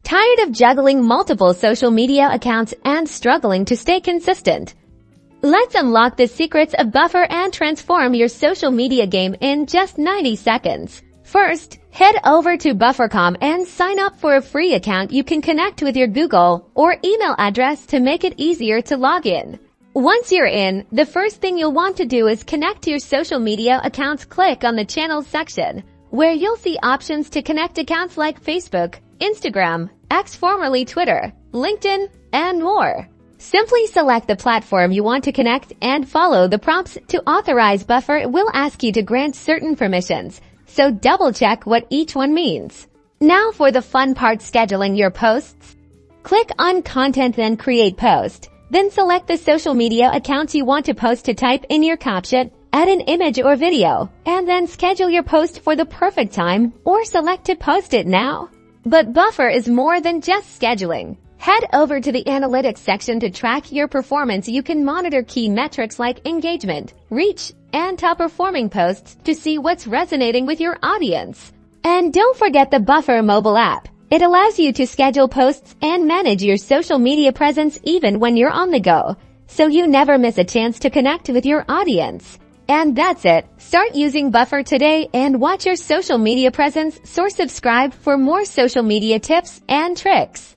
Tired of juggling multiple social media accounts and struggling to stay consistent? Let's unlock the secrets of Buffer and transform your social media game in just 90 seconds. First, head over to Buffer.com and sign up for a free account you can connect with your Google or email address to make it easier to log in. Once you're in, the first thing you'll want to do is connect to your social media accounts. Click on the Channels section, where you'll see options to connect accounts like Facebook, Instagram, X formerly Twitter, LinkedIn, and more. Simply select the platform you want to connect and follow the prompts to authorize Buffer. It will ask you to grant certain permissions, so double-check what each one means. Now for the fun part, scheduling your posts. Click on Content, then Create Post. Then select the social media accounts you want to post. To type in your caption, add an image or video, and then schedule your post for the perfect time or select to post it now. But Buffer is more than just scheduling. Head over to the Analytics section to track your performance. You can monitor key metrics like engagement, reach, and top-performing posts to see what's resonating with your audience. And don't forget the Buffer mobile app. It allows you to schedule posts and manage your social media presence even when you're on the go, so you never miss a chance to connect with your audience. And that's it. Start using Buffer today and watch your social media presence soar. Subscribe for more social media tips and tricks.